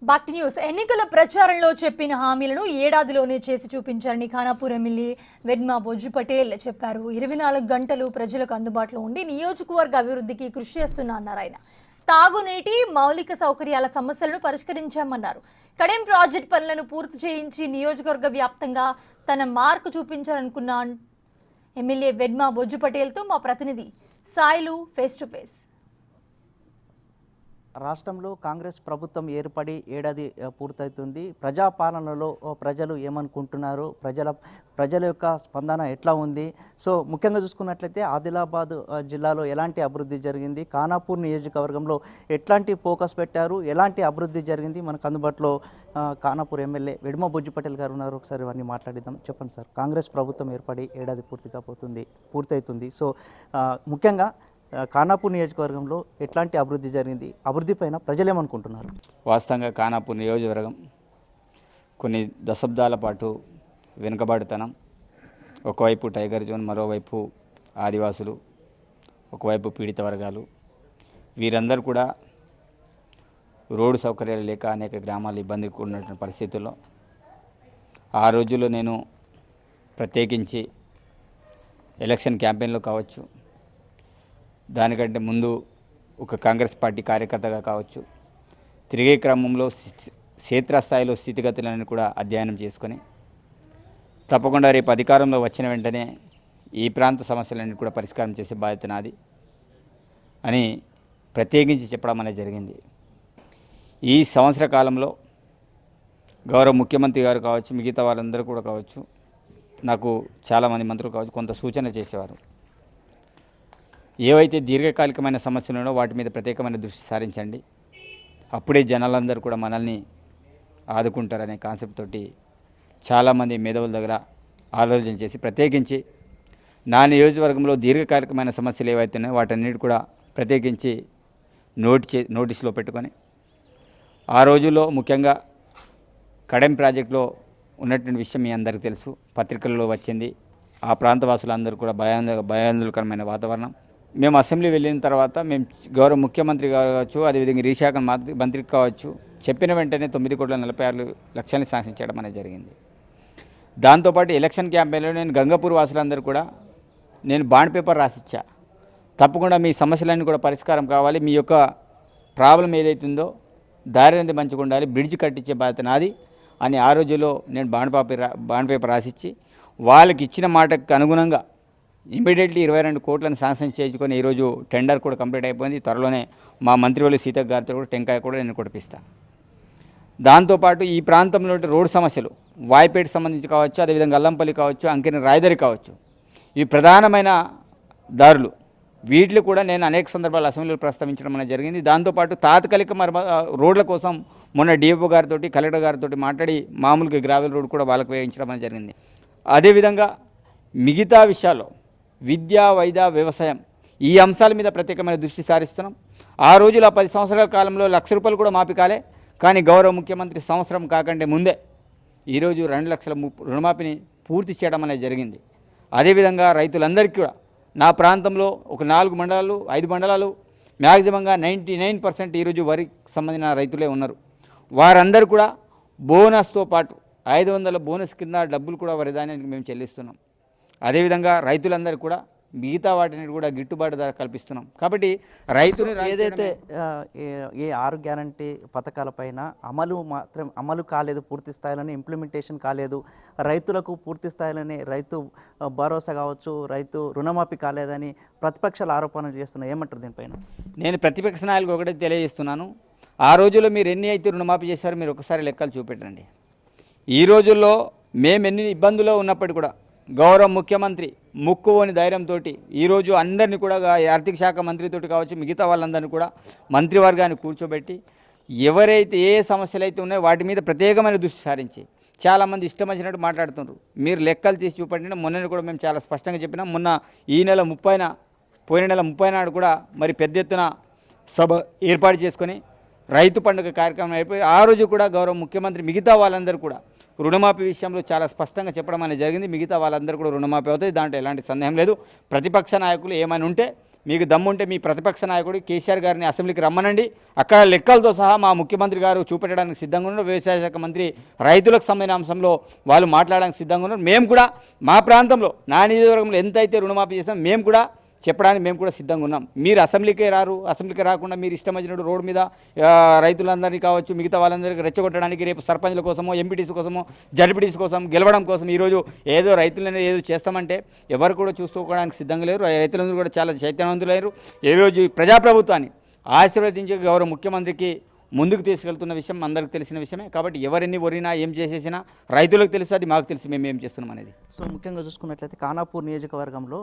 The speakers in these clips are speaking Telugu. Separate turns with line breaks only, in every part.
Back to news. ఎన్నికల ప్రచారంలో చెప్పిన హామీలను ఏడాదిలోనే చేసి చూపించారని ఖానాపూర్ ఎమ్మెల్యే వెడ్మా బొజ్జు పటేల్ చెప్పారు. 24 గంటలు ప్రజలకు అందుబాటులో ఉండి నియోజకవర్గ అభివృద్ధికి కృషి చేస్తున్నా అన్నారు ఆయన. తాగునీటి మౌలిక సౌకర్యాల సమస్యలను పరిష్కరించామన్నారు. కడెం ప్రాజెక్ట్ పనులను పూర్తి చేయించి నియోజకవర్గ వ్యాప్తంగా తన మార్కు చూపించాలనుకున్న ఎమ్మెల్యే వెడ్మా బొజ్జు పటేల్తో మా ప్రతినిధి సాయిలు ఫేస్ టు ఫేస్.
రాష్ట్రంలో కాంగ్రెస్ ప్రభుత్వం ఏర్పడి ఏడాది పూర్తవుతుంది. ప్రజాపాలనలో ప్రజలు ఏమనుకుంటున్నారు, ప్రజల యొక్క స్పందన ఎట్లా ఉంది? సో ముఖ్యంగా చూసుకున్నట్లయితే ఆదిలాబాద్ జిల్లాలో ఎలాంటి అభివృద్ధి జరిగింది, ఖానాపూర్ నియోజకవర్గంలో ఎట్లాంటి ఫోకస్ పెట్టారు, ఎలాంటి అభివృద్ధి జరిగింది, మనకు అందుబాటులో ఖానాపూర్ ఎమ్మెల్యే వెడ్మా బొజ్జు పటేల్ గారు ఉన్నారు. ఒకసారి ఇవన్నీ మాట్లాడిద్దాం. చెప్పండి సార్, కాంగ్రెస్ ప్రభుత్వం ఏర్పడి ఏడాది పూర్తవుతుంది. సో ముఖ్యంగా ఖానాపూర్ నియోజకవర్గంలో ఎట్లాంటి అభివృద్ధి జరిగింది, అభివృద్ధి పైన ప్రజలేమనుకుంటున్నారు?
వాస్తవంగా ఖానాపూర్ నియోజకవర్గం కొన్ని దశాబ్దాల పాటు వెనుకబడితనం, ఒకవైపు టైగర్ జోన్, మరోవైపు ఆదివాసులు, ఒకవైపు పీడిత వర్గాలు, వీరందరూ కూడా రోడ్డు సౌకర్యాలు లేక అనేక గ్రామాలు ఇబ్బంది కూడినటువంటి పరిస్థితుల్లో ఆ రోజుల్లో నేను ప్రత్యేకించి ఎలక్షన్ క్యాంపెయిన్లో కావచ్చు, దానికంటే ముందు ఒక కాంగ్రెస్ పార్టీ కార్యకర్తగా కావచ్చు, తిరిగే క్రమంలో క్షేత్రస్థాయిలో స్థితిగతులను కూడా అధ్యయనం చేసుకొని తప్పకుండా రేపు అధికారంలో వచ్చిన వెంటనే ఈ ప్రాంత సమస్యలన్నీ కూడా పరిష్కారం చేసే బాధ్యత నాది అని ప్రత్యేకించి చెప్పడం అనేది జరిగింది. ఈ సంవత్సర కాలంలో గౌరవ ముఖ్యమంత్రి గారు కావచ్చు, మిగతా వాళ్ళందరూ కూడా కావచ్చు, నాకు చాలామంది మంత్రులు కావచ్చు కొంత సూచన చేసేవారు. ఏవైతే దీర్ఘకాలికమైన సమస్యలు ఉన్నాయో వాటి మీద ప్రత్యేకమైన దృష్టి సారించండి, అప్పుడే జనాలందరూ కూడా మనల్ని ఆదుకుంటారనే కాన్సెప్ట్ తోటి చాలామంది మేధావుల దగ్గర ఆలోచన చేసి ప్రత్యేకించి నా నియోజకవర్గంలో దీర్ఘకాలికమైన సమస్యలు ఏవైతే ఉన్నాయో వాటన్నిటి కూడా ప్రత్యేకించి నోటీసులో పెట్టుకొని ఆ రోజుల్లో ముఖ్యంగా కడెం ప్రాజెక్టులో ఉన్నటువంటి విషయం మీ అందరికీ తెలుసు, పత్రికల్లో వచ్చింది. ఆ ప్రాంతవాసులందరూ కూడా భయాందోళనకరమైన వాతావరణం. మేము అసెంబ్లీ వెళ్ళిన తర్వాత మేము గౌరవ ముఖ్యమంత్రి గారు కావచ్చు, అదేవిధంగా రీశాఖ మంత్రికి కావచ్చు, చెప్పిన వెంటనే 9,46,00,000 శాంక్షన్ చేయడం అనేది జరిగింది. దాంతోపాటు ఎలక్షన్ క్యాంపెయిన్లో నేను గంగాపూర్ వాసులందరూ కూడా నేను బాండ్ పేపర్ రాసిచ్చా, తప్పకుండా మీ సమస్యలన్నీ కూడా పరిష్కారం కావాలి, మీ యొక్క ప్రాబ్లం ఏదైతుందో దారి అనేది మంచిగా ఉండాలి, బ్రిడ్జ్ కట్టించే బాధ్యత నాది అని ఆ రోజుల్లో నేను బాండ్ పేపర్ రాసిచ్చి వాళ్ళకి ఇచ్చిన మాటకు అనుగుణంగా ఇమీడియట్లీ 22 కోట్లను శాంక్షన్ చేసుకొని ఈరోజు టెండర్ కూడా కంప్లీట్ అయిపోయింది. త్వరలోనే మా మంత్రివర్యులు సీతక్క గారితో కూడా టెంకాయ కూడా నేను కొడిపిస్తాను. దాంతోపాటు ఈ ప్రాంతంలో రోడ్డు సమస్యలు వాయిపేట సంబంధించి కావచ్చు, అదేవిధంగా అల్లంపల్లి కావచ్చు, అంకిన రాయదరి కావచ్చు, ఇవి ప్రధానమైన దారులు. వీటిలో కూడా నేను అనేక సందర్భాలు అసెంబ్లీలో ప్రస్తావించడం అనేది జరిగింది. దాంతోపాటు తాత్కాలిక రోడ్ల కోసం మొన్న డిఎఫ్ఓ గారితో, కలెక్టర్ గారితో మాట్లాడి మామూలుగా గ్రావెల్ రోడ్ కూడా వాళ్ళకు వేయించడం అనేది జరిగింది. అదేవిధంగా మిగతా విషయాల్లో విద్య, వైద్య, వ్యవసాయం ఈ అంశాల మీద ప్రత్యేకమైన దృష్టి సారిస్తున్నాం. ఆ రోజులు 10 సంవత్సరాల కాలంలో ₹1,00,000 కూడా మాఫీ కాలే, కానీ గౌరవ ముఖ్యమంత్రి సంవత్సరం కాకంటే ముందే ఈరోజు 2 లక్షల రుణమాఫీని పూర్తి చేయడం అనేది జరిగింది. అదేవిధంగా రైతులందరికీ కూడా నా ప్రాంతంలో ఒక 4 మండలాలు 5 మండలాలు మ్యాక్సిమంగా 99% ఈరోజు వరికి సంబంధించిన రైతులే ఉన్నారు. వారందరూ కూడా బోనస్తో పాటు 500 బోనస్ కింద డబ్బులు కూడా వరి ధాన్యానికి మేము చెల్లిస్తున్నాం. అదేవిధంగా రైతులందరూ కూడా మిగతా వాటిని కూడా గిట్టుబాటు ధర కల్పిస్తున్నాం. కాబట్టి రైతుని
ఏదైతే ఏ 6 గ్యారంటీ పథకాలపైన అమలు కాలేదు, పూర్తి స్థాయిలోనే ఇంప్లిమెంటేషన్ కాలేదు, రైతులకు పూర్తి స్థాయిలోనే రైతు భరోసా కావచ్చు, రైతు రుణమాఫీ కాలేదని ప్రతిపక్షాలు ఆరోపణలు చేస్తున్నాయి, ఏమంటారు దీనిపైన?
నేను ప్రతిపక్ష నాయకులకు ఒకటే తెలియజేస్తున్నాను, ఆ రోజుల్లో మీరు ఎన్ని అయితే రుణమాఫీ చేశారో మీరు ఒకసారి లెక్కలు చూపెట్టండి. ఈ రోజుల్లో మేము ఎన్ని ఇబ్బందుల్లో ఉన్నప్పటికీ కూడా గౌరవ ముఖ్యమంత్రి ముక్కువని ధైర్యంతో ఈరోజు అందరినీ కూడా ఆర్థిక శాఖ మంత్రితోటి కావచ్చు, మిగతా వాళ్ళందరినీ కూడా మంత్రివర్గాన్ని కూర్చోబెట్టి ఎవరైతే ఏ సమస్యలు అయితే ఉన్నాయో వాటి మీద ప్రత్యేకమైన దృష్టి సారించి చాలామంది ఇష్టం వచ్చినట్టు మాట్లాడుతున్నారు. మీరు లెక్కలు తీసి చూపండి. మొన్న కూడా మేము చాలా స్పష్టంగా చెప్పినాం. మొన్న ఈ నెల 30న, పోయిన నెల 30 నాడు కూడా మరి పెద్ద ఎత్తున సభ ఏర్పాటు చేసుకొని రైతు పండుగ కార్యక్రమం అయిపోయి ఆ రోజు కూడా గౌరవ ముఖ్యమంత్రి మిగతా వాళ్ళందరూ కూడా రుణమాఫీ విషయంలో చాలా స్పష్టంగా చెప్పడం అనేది జరిగింది. మిగతా వాళ్ళందరూ కూడా రుణమాఫీ అవుతుంది, దాంట్లో ఎలాంటి సందేహం లేదు. ప్రతిపక్ష నాయకులు ఏమైనా ఉంటే మీకు దమ్ముంటే మీ ప్రతిపక్ష నాయకుడు కేసీఆర్ గారిని అసెంబ్లీకి రమ్మనండి, అక్కడ లెక్కలతో సహా మా ముఖ్యమంత్రి గారు చూపెట్టడానికి సిద్ధంగా ఉన్నారు. వ్యవసాయ శాఖ మంత్రి రైతులకు సంబంధించిన అంశంలో వాళ్ళు మాట్లాడడానికి సిద్ధంగా ఉన్నారు. మేము కూడా మా ప్రాంతంలో నా నియోజకవర్గంలో ఎంతైతే రుణమాఫీ చేస్తాం మేము కూడా చెప్పడానికి మేము కూడా సిద్ధంగా ఉన్నాం. మీరు అసెంబ్లీకే రారు, అసెంబ్లీకి రాకుండా మీరు ఇష్టం వచ్చినట్టు రోడ్డు మీద రైతులందరినీ కావచ్చు మిగతా వాళ్ళందరికీ రెచ్చగొట్టడానికి రేపు సర్పంచ్ల కోసమో ఎంపీటీసీ కోసమో జడ్పీటీసీ కోసం గెలవడం కోసం ఈరోజు ఏదో రైతులనే ఏదో చేస్తామంటే ఎవరు కూడా చూసుకోవడానికి సిద్ధంగా లేరు. రైతులందరూ కూడా చాలా చైతన్యవంతులయ్యారు. ఈరోజు ప్రజాప్రభుత్వాన్ని ఆశీర్వదించే గౌరవ ముఖ్యమంత్రికి ముందుకు తీసుకెళ్తున్న విషయం అందరికీ తెలిసిన విషయమే. కాబట్టి ఎవరెన్ని ఒరినా ఏం చేసేసినా రైతులకు తెలుసు, అది మాకు తెలిసి మేము ఏం చేస్తున్నాం అనేది.
సో ముఖ్యంగా చూసుకున్నట్లయితే ఖానాపూర్ నియోజకవర్గంలో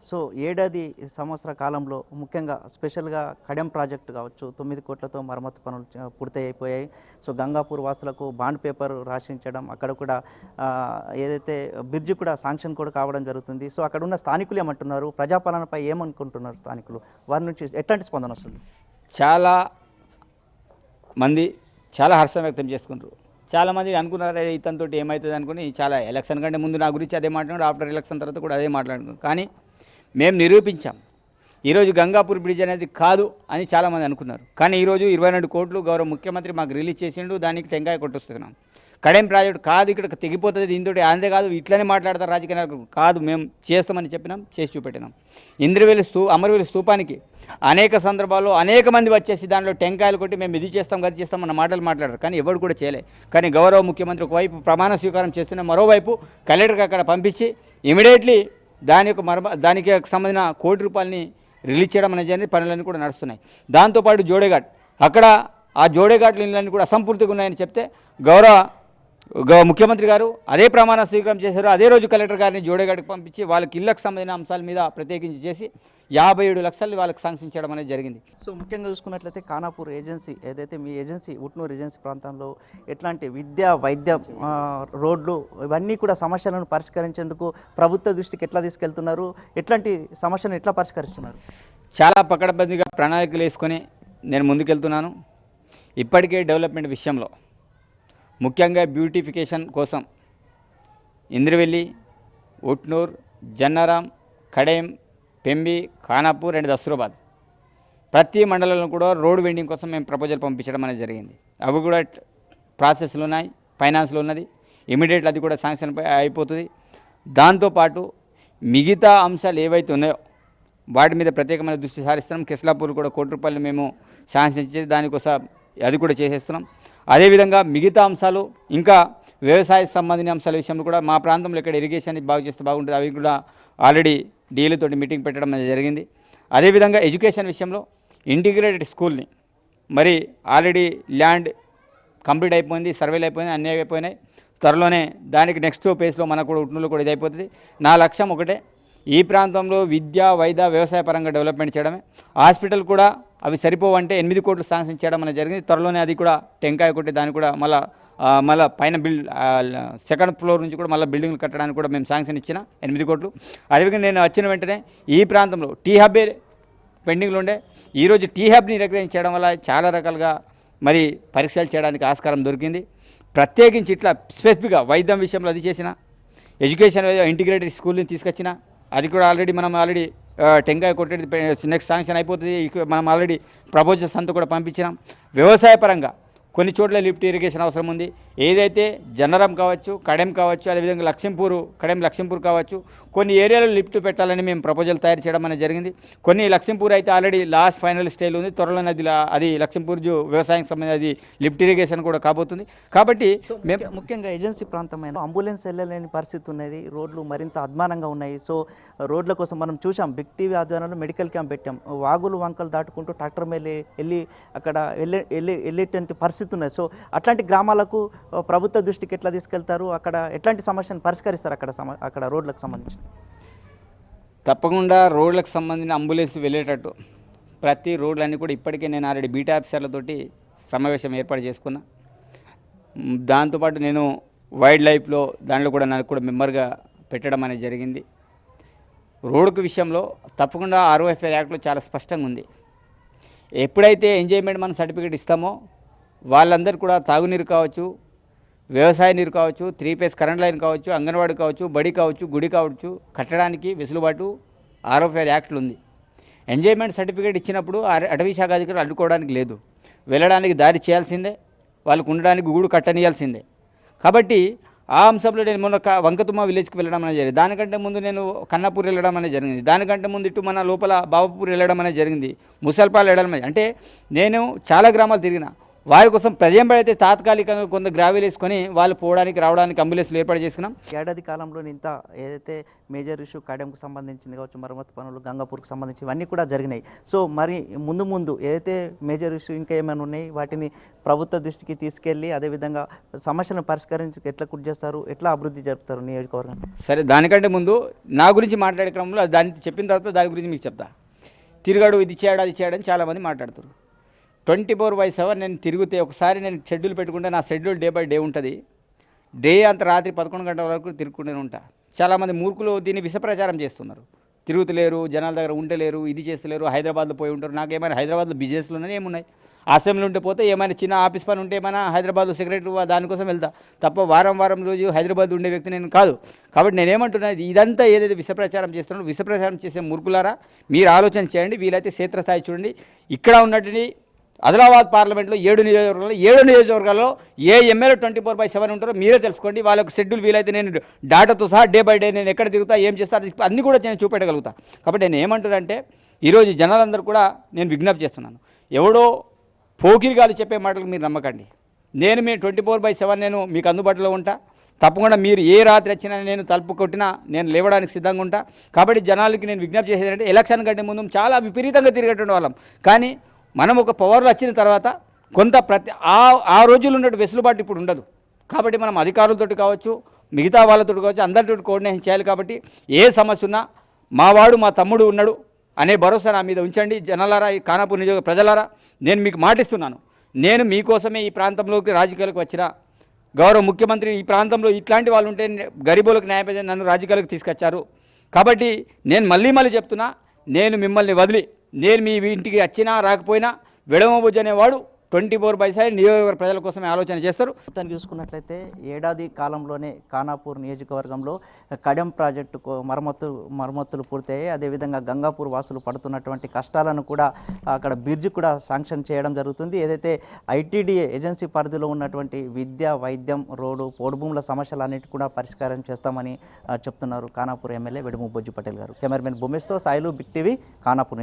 సో ఏడాది సంవత్సర కాలంలో ముఖ్యంగా స్పెషల్గా కడెం ప్రాజెక్టు కావచ్చు 9 కోట్లతో మరమ్మతు పనులు పూర్తి అయిపోయాయి. సో గంగాపూర్ వాసులకు బాండ్ పేపర్ రాసించడం, అక్కడ కూడా ఏదైతే బ్రిడ్జి కూడా శాంక్షన్ కూడా కావడం జరుగుతుంది. సో అక్కడ ఉన్న స్థానికులు ఏమంటున్నారు, ప్రజాపాలనపై ఏమనుకుంటున్నారు స్థానికులు, వారి నుంచి ఎట్లాంటి స్పందన వస్తుంది?
చాలా మంది చాలా హర్షం వ్యక్తం చేసుకుంటారు. చాలామంది అనుకున్నారు ఇతనితో ఏమవుతుంది అనుకుని, చాలా ఎలక్షన్ కంటే ముందు నా గురించి అదే మాట్లాడారు, ఆఫ్టర్ ఎలక్షన్ తర్వాత కూడా అదే మాట్లాడుకున్నాం. కానీ మేము నిరూపించాం. ఈరోజు గంగాపూర్ బ్రిడ్జ్ అనేది కాదు అని చాలామంది అనుకున్నారు. కానీ ఈరోజు 22 కోట్లు గౌరవ ముఖ్యమంత్రి మాకు రిలీజ్ చేసిండు, దానికి టెంకాయ కొట్టొస్తున్నాం. కడెం ప్రాజెక్టు కాదు, ఇక్కడ తెగిపోతుంది, దీంతో అంతే కాదు ఇట్లనే మాట్లాడతారు రాజకీయ నాయకులు కాదు, మేము చేస్తామని చెప్పినాం, చేసి చూపెట్టినాం. అమరవీలి స్తూపానికి అనేక సందర్భాల్లో అనేక మంది వచ్చేసి దాంట్లో టెంకాయలు కొట్టి మేము ఇది చేస్తాం గది చేస్తాం అన్న మాటలు మాట్లాడారు. కానీ ఎవరు కూడా చేయలే. కానీ గౌరవ ముఖ్యమంత్రి ఒకవైపు ప్రమాణ స్వీకారం చేస్తున్న, మరోవైపు కలెక్టర్కి అక్కడ పంపించి ఇమీడియట్లీ దానికి సంబంధించిన కోటి రూపాయలని రిలీజ్ చేయడం అనేది పనులన్నీ కూడా నడుస్తున్నాయి. దాంతోపాటు జోడేఘాట్, అక్కడ ఆ జోడేఘాట్ నీళ్ళన్నీ కూడా అసంపూర్తిగా ఉన్నాయని చెప్తే గౌరవ ముఖ్యమంత్రి గారు అదే ప్రమాణ స్వీకారం చేశారు. అదే రోజు కలెక్టర్ గారిని జోడేఘాట్కి పంపించి వాళ్ళకి ఇళ్లకు సంబంధించిన అంశాల మీద ప్రత్యేకించి చేసి 57 లక్షలు వాళ్ళకి శాంక్షన్ చేయడం అనేది జరిగింది.
సో ముఖ్యంగా చూసుకున్నట్లయితే ఖానాపూర్ ఏజెన్సీ ఏదైతే మీ ఏజెన్సీ ఉట్నూరు ఏజెన్సీ ప్రాంతంలో ఎట్లాంటి విద్య, వైద్యం, రోడ్లు ఇవన్నీ కూడా సమస్యలను పరిష్కరించేందుకు ప్రభుత్వ దృష్టికి ఎట్లా తీసుకెళ్తున్నారు, ఎట్లాంటి సమస్యను ఎట్లా పరిష్కరిస్తున్నారు?
చాలా పకడ్బందీగా ప్రణాళికలు వేసుకొని నేను ముందుకెళ్తున్నాను. ఇప్పటికే డెవలప్మెంట్ విషయంలో ముఖ్యంగా బ్యూటిఫికేషన్ కోసం ఇంద్రవెల్లి, ఉట్నూర్, జన్నారాం, కడెం, పెంబి, ఖానాపూర్ అండ్ దస్తూరాబాద్ ప్రతి మండలంలో కూడా రోడ్ వెండింగ్ కోసం మేము ప్రపోజల్ పంపించడం అనేది జరిగింది. అవి కూడా ప్రాసెస్లో ఉన్నాయి, ఫైనాన్స్లో ఉన్నది, ఇమీడియట్లీ అది కూడా శాంక్షన్ అయిపోతుంది. దాంతోపాటు మిగతా అంశాలు ఏవైతే ఉన్నాయో వాటి మీద ప్రత్యేకమైన దృష్టి సారిస్తున్నాం. కిస్లాపూర్ కూడా కోటి రూపాయలు మేము శాంక్షన్ చేసి దానికోసం అది కూడా చేసేస్తున్నాం. అదేవిధంగా మిగతా అంశాలు ఇంకా వ్యవసాయ సంబంధించిన అంశాల విషయంలో కూడా మా ప్రాంతంలో ఇక్కడ ఇరిగేషన్ బాగు చేస్తే బాగుంటుంది, అవి కూడా ఆల్రెడీ డీలతోటి మీటింగ్ పెట్టడం అనేది జరిగింది. అదేవిధంగా ఎడ్యుకేషన్ విషయంలో ఇంటిగ్రేటెడ్ స్కూల్ని మరి ఆల్రెడీ ల్యాండ్ కంప్లీట్ అయిపోయింది, సర్వేలు అయిపోయింది, అన్నీ అయిపోయినాయి. త్వరలోనే దానికి నెక్స్ట్ ఫేజ్లో మనకు కూడా ఉట్నూరులో కూడా ఇది అయిపోతుంది. నా లక్ష్యం ఒకటే, ఈ ప్రాంతంలో విద్య, వైద్య, వ్యవసాయ పరంగా డెవలప్మెంట్ చేయడమే. హాస్పిటల్ కూడా అవి సరిపోవంటే 8 కోట్లు శాంక్షన్ చేయడం అనేది జరిగింది. త్వరలోనే అది కూడా టెంకాయ కొట్టి దాన్ని కూడా మళ్ళీ పైన సెకండ్ ఫ్లోర్ నుంచి కూడా మళ్ళీ బిల్డింగ్లు కట్టడానికి కూడా మేము శాంక్షన్ ఇచ్చిన 8 కోట్లు. అదేవిధంగా నేను వచ్చిన వెంటనే ఈ ప్రాంతంలో టీ హబ్బే పెండింగ్లో ఉండే, ఈరోజు టీ హబ్ని రికగ్నైజ్ చేయడం వల్ల చాలా రకాలుగా మరి పరీక్షలు చేయడానికి ఆస్కారం దొరికింది. ప్రత్యేకించి ఇట్లా స్పెసిఫిక్గా వైద్యం విషయంలో అది చేసిన, ఎడ్యుకేషన్ ఇంటిగ్రేటెడ్ స్కూల్ని తీసుకొచ్చిన, అది కూడా మనం ఆల్రెడీ టెంకాయ కొట్టేది నెక్స్ట్ శాంక్షన్ అయిపోతుంది. మనం ఆల్రెడీ ప్రపోజల్స్ అంతా కూడా పంపించినాం. వ్యవసాయ పరంగా కొన్ని చోట్ల లిఫ్ట్ ఇరిగేషన్ అవసరం ఉంది. ఏదైతే జన్నరం కావచ్చు, కడెం కావచ్చు, అదేవిధంగా కడెం లక్ష్మీపూర్ కావచ్చు, కొన్ని ఏరియాలో లిఫ్ట్ పెట్టాలని మేము ప్రపోజల్ తయారు చేయడం అనేది జరిగింది. కొన్ని లక్ష్మీపూర్ అయితే ఆల్రెడీ లాస్ట్ ఫైనల్ స్టేజ్లో ఉంది. త్వరలోనే అది లక్ష్మీపూర్ వ్యవసాయం సంబంధించి అది లిఫ్ట్ ఇరిగేషన్ కూడా కాబోతుంది. కాబట్టి మేము
ముఖ్యంగా ఏజెన్సీ ప్రాంతమైన అంబులెన్స్ వెళ్ళలేని పరిస్థితి ఉన్నది, రోడ్లు మరింత అధ్వానంగా ఉన్నాయి. సో రోడ్ల కోసం మనం చూసాం, బిగ్ టీవీ ఆధ్వర్యంలో మెడికల్ క్యాంప్ పెట్టాం. వాగులు వంకలు దాటుకుంటూ ట్రాక్టర్ మీద వెళ్ళి అక్కడ వెళ్ళేటువంటి పరిస్థితి ఉన్నది. సో అట్లాంటి గ్రామాలకు ప్రభుత్వ దృష్టికి ఎట్లా తీసుకెళ్తారు, అక్కడ ఎట్లాంటి సమస్యను పరిష్కరిస్తారు అక్కడ రోడ్లకు సంబంధించి?
తప్పకుండా రోడ్లకు సంబంధించిన అంబులెన్స్ వెళ్ళేటట్టు ప్రతి రోడ్లన్నీ కూడా ఇప్పటికే నేను ఆల్రెడీ బీటా ఆఫీసర్లతోటి సమావేశం ఏర్పాటు చేసుకున్నా. దాంతోపాటు నేను వైల్డ్ లైఫ్లో దాంట్లో కూడా నాకు కూడా మెంబర్గా పెట్టడం అనేది జరిగింది. రోడ్డు విషయంలో తప్పకుండా ROFR యాక్ట్లో చాలా స్పష్టంగా ఉంది. ఎప్పుడైతే ఎంజాయ్మెంట్ మనం సర్టిఫికేట్ ఇస్తామో వాళ్ళందరూ కూడా తాగునీరు కావచ్చు, వ్యవసాయ నీరు కావచ్చు, 3 ఫేజ్ కరెంట్ లైన్ కావచ్చు, అంగన్వాడీ కావచ్చు, బడి కావచ్చు, గుడి కావచ్చు కట్టడానికి వెసులుబాటు ROFR యాక్ట్లు ఉంది. ఎంజాయ్మెంట్ సర్టిఫికేట్ ఇచ్చినప్పుడు అటవీ శాఖ అధికారులు అడ్డుకోవడానికి లేదు, వెళ్ళడానికి దారి చేయాల్సిందే, వాళ్ళకు ఉండడానికి గూడు కట్టనియాల్సిందే. కాబట్టి ఆ అంశంలో నేను మొన్న వంకతుమ్మ విలేజ్కి వెళ్ళడం అనేది జరిగింది. దానికంటే ముందు నేను కన్నాపూర్ వెళ్ళడం అనేది జరిగింది. దానికంటే ముందు ఇటు మన లోపల బాబాపూర్ వెళ్ళడం అనేది జరిగింది, ముసల్పాలు వెళ్ళడం అనేది. అంటే నేను చాలా గ్రామాలు తిరిగిన. వారి కోసం ప్రజెంట్ అయితే తాత్కాలికంగా కొంత గ్రావెల్ వేసుకొని వాళ్ళు పోవడానికి రావడానికి అంబులెన్స్లు ఏర్పాటు చేసుకున్నాం.
ఏడాది కాలంలో ఇంత ఏదైతే మేజర్ ఇష్యూ కాడెంకు సంబంధించింది కావచ్చు, మరమ్మతు పనులు, గంగాపూర్కి సంబంధించి ఇవన్నీ కూడా జరిగినాయి. సో మరి ముందు ఏదైతే మేజర్ ఇష్యూ ఇంకా ఏమైనా ఉన్నాయి వాటిని ప్రభుత్వ దృష్టికి తీసుకెళ్ళి అదేవిధంగా సమస్యలను పరిష్కరించి ఎట్లా కృషి చేస్తారు, ఎట్లా అభివృద్ధి జరుపుతారు నియోజకవర్గం?
సరే, దానికంటే ముందు నా గురించి మాట్లాడే క్రమంలో దాన్ని చెప్పిన తర్వాత దాని గురించి మీకు చెప్తా. తిరగాడు, ఇది చేయడం అది చేయడం చాలామంది మాట్లాడుతారు. 24/7 నేను తిరిగితే ఒకసారి నేను షెడ్యూల్ పెట్టుకుంటే నా షెడ్యూల్ డే బై డే ఉంటుంది. డే అంత రాత్రి 11 గంటల వరకు తిరుగుతూనే ఉంటా. చాలామంది మూర్ఖులు దీన్ని విషప్రచారం చేస్తున్నారు. తిరుగుతలేరు, జనాల దగ్గర ఉండలేరు, ఇది చేస్తలేరు, హైదరాబాద్లో పోయి ఉంటారు. నాకు ఏమైనా హైదరాబాద్లో బిజినెస్లు ఉన్నాయి, ఏమున్నాయి, అసెంబ్లీ ఉంటే పోతే ఏమైనా చిన్న ఆఫీస్ పని ఉంటే ఏమైనా హైదరాబాద్లో సెక్రటరీ దానికోసం వెళ్తా తప్ప వారం రోజు హైదరాబాద్ ఉండే వ్యక్తి నేను కాదు. కాబట్టి నేనేమంటున్నా, ఇదంతా ఏదైతే విషప్రచారం చేస్తున్నారో విషప్రచారం చేసే మూర్ఖులారా మీరు ఆలోచన చేయండి. వీలైతే క్షేత్రస్థాయి చూడండి. ఇక్కడ ఉన్నటువంటి ఆదిలాబాద్ పార్లమెంట్లో 7 నియోజకవర్గాల్లో ఏ ఎమ్మెల్యే 24/7 ఉంటారో మీరే తెలుసుకోండి. వాళ్ళకు షెడ్యూల్ వీలైతే నేను డాటాతో సహా డే బై డే నేను ఎక్కడ తిరుగుతా, ఏం చేస్తా, అన్నీ కూడా నేను చూపెట్టగలుగుతా. కాబట్టి నేను ఏమంటున్నానంటే ఈరోజు జనాలందరూ కూడా నేను విజ్ఞప్తి చేస్తున్నాను. ఎవడో పోకిరిగాలు చెప్పే మాటలు మీరు నమ్మకండి. నేను మీ 24/7 నేను మీకు అందుబాటులో ఉంటా. తప్పకుండా మీరు ఏ రాత్రి వచ్చినా నేను తలుపు కొట్టినా నేను లేవడానికి సిద్ధంగా ఉంటా. కాబట్టి జనాలకి నేను విజ్ఞప్తి చేసేది అంటే ఎలక్షన్ కంటే ముందు చాలా విపరీతంగా తిరిగేటువంటి వాళ్ళం. కానీ మనం ఒక పవర్లో వచ్చిన తర్వాత కొంత ఆ రోజుల్లో ఉన్న వెసులుబాటు ఇప్పుడు ఉండదు. కాబట్టి మనం అధికారులతోటి కావచ్చు, మిగతా వాళ్ళతో కావచ్చు, అందరితో కోఆర్డినేషన్ చేయాలి. కాబట్టి ఏ సమస్య ఉన్నా మావాడు మా తమ్ముడు ఉన్నాడు అనే భరోసా నా మీద ఉంచండి. జనాలారా, ఈ ఖానాపూర్ నియోజక ప్రజలారా, నేను మీకు మాటిస్తున్నాను. నేను మీకోసమే ఈ ప్రాంతంలోకి రాజకీయాలకు వచ్చిన గౌరవ ముఖ్యమంత్రి ఈ ప్రాంతంలో ఇట్లాంటి వాళ్ళు ఉంటే గరీబులకు న్యాయపరిచి నన్ను రాజకీయాలకు తీసుకొచ్చారు. కాబట్టి నేను మళ్ళీ చెప్తున్నా, నేను మిమ్మల్ని వదిలి నేను మీ ఇంటికి వచ్చినా రాకపోయినా విడమబుజ్జి అనేవాడు 24/7 నియోజకవర్గ ప్రజల కోసమే ఆలోచన చేస్తారు.
మొత్తాన్ని చూసుకున్నట్లయితే ఏడాది కాలంలోనే ఖానాపూర్ నియోజకవర్గంలో కడెం ప్రాజెక్టు మరమ్మతులు పూర్తయ్యాయి. అదేవిధంగా గంగాపూర్ వాసులు పడుతున్నటువంటి కష్టాలను కూడా అక్కడ బ్రిడ్జ్ కూడా శాంక్షన్ చేయడం జరుగుతుంది. ఏదైతే ఐటీడీఏ ఏజెన్సీ పరిధిలో ఉన్నటువంటి విద్య, వైద్యం, రోడ్డు, పోడు భూముల సమస్యలన్నిటి కూడా పరిష్కారం చేస్తామని చెప్తున్నారు ఖానాపూర్ ఎమ్మెల్యే వెడుము బొజ్జి పటేల్ గారు. కెమెరామెన్ భూమేష్తో సాయిలు, బిగ్ టీవీ, ఖానాపూర్.